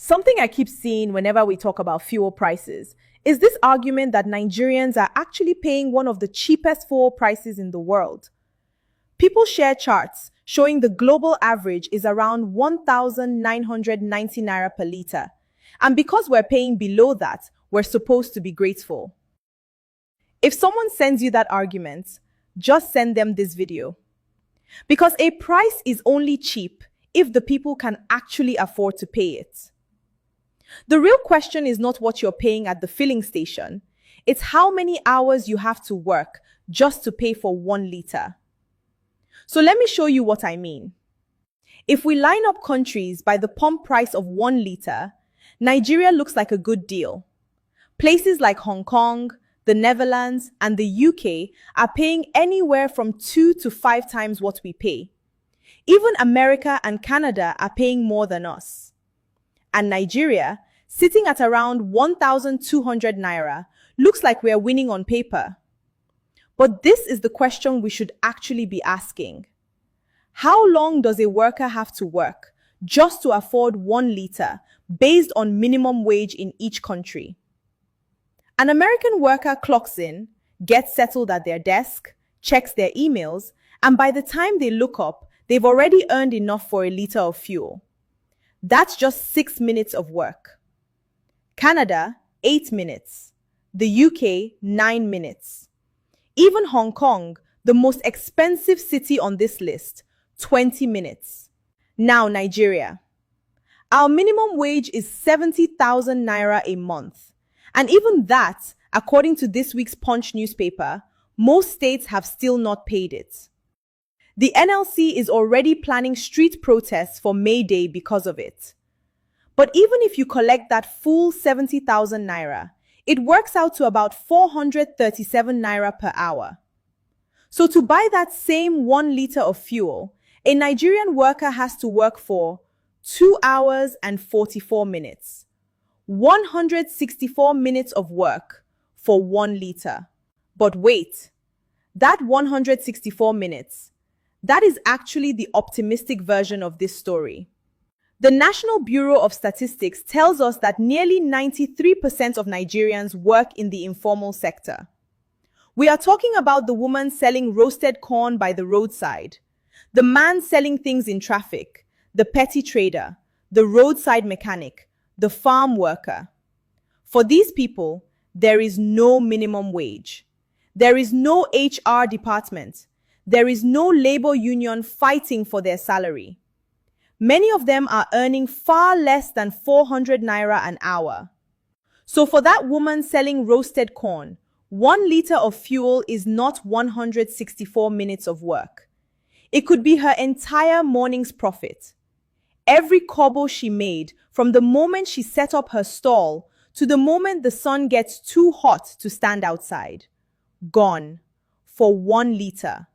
Something I keep seeing whenever we talk about fuel prices is this argument that Nigerians are actually paying one of the cheapest fuel prices in the world. People share charts showing the global average is around 1,990 naira per liter. And because we're paying below that, we're supposed to be grateful. If someone sends you that argument, just send them this video. Because a price is only cheap if the people can actually afford to pay it. The real question is not what you're paying at the filling station. It's how many hours you have to work just to pay for 1 liter. So let me show you what I mean. If we line up countries by the pump price of 1 liter, Nigeria looks like a good deal. Places like Hong Kong, the Netherlands, and the UK are paying anywhere from 2 to 5 times what we pay. Even America and Canada are paying more than us. And Nigeria, sitting at around 1,200 naira, looks like we are winning on paper. But this is the question we should actually be asking. How long does a worker have to work just to afford 1 liter based on minimum wage in each country? An American worker clocks in, gets settled at their desk, checks their emails, and by the time they look up, they've already earned enough for a liter of fuel. That's just 6 minutes of work. Canada, 8 minutes. The UK, 9 minutes. Even Hong Kong, the most expensive city on this list, 20 minutes. Now Nigeria. Our minimum wage is 70,000 naira a month. And even that, according to this week's Punch newspaper, most states have still not paid it. The NLC is already planning street protests for May Day because of it. But even if you collect that full 70,000 naira, it works out to about 437 naira per hour. So to buy that same 1 liter of fuel, a Nigerian worker has to work for 2 hours and 44 minutes. 164 minutes of work for 1 liter. But wait, that 164 minutes, that is actually the optimistic version of this story. The National Bureau of Statistics tells us that nearly 93% of Nigerians work in the informal sector. We are talking about the woman selling roasted corn by the roadside, the man selling things in traffic, the petty trader, the roadside mechanic, the farm worker. For these people, there is no minimum wage. There is no HR department. There is no labor union fighting for their salary. Many of them are earning far less than 400 naira an hour. So for that woman selling roasted corn, 1 liter of fuel is not 164 minutes of work. It could be her entire morning's profit. Every kobo she made from the moment she set up her stall to the moment the sun gets too hot to stand outside. Gone for 1 liter.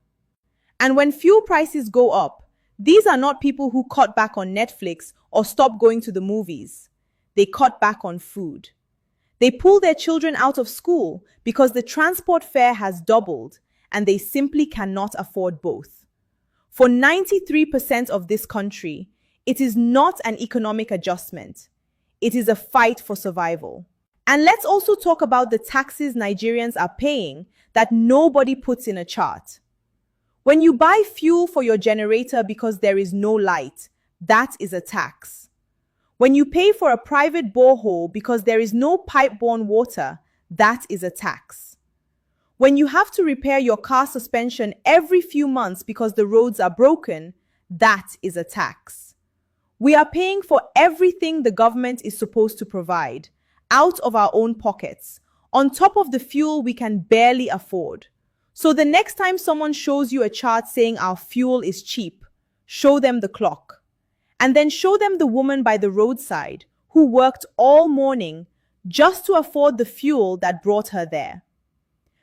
And when fuel prices go up, these are not people who cut back on Netflix or stop going to the movies. They cut back on food. They pull their children out of school because the transport fare has doubled and they simply cannot afford both. For 93% of this country, it is not an economic adjustment. It is a fight for survival. And let's also talk about the taxes Nigerians are paying that nobody puts in a chart. When you buy fuel for your generator because there is no light, that is a tax. When you pay for a private borehole because there is no pipe-borne water, that is a tax. When you have to repair your car suspension every few months because the roads are broken, that is a tax. We are paying for everything the government is supposed to provide, out of our own pockets, on top of the fuel we can barely afford. So the next time someone shows you a chart saying our fuel is cheap, show them the clock. And then show them the woman by the roadside who worked all morning just to afford the fuel that brought her there.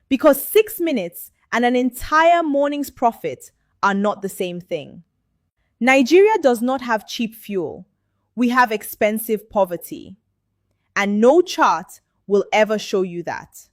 Because 6 minutes and an entire morning's profit are not the same thing. Nigeria does not have cheap fuel. We have expensive poverty. And no chart will ever show you that.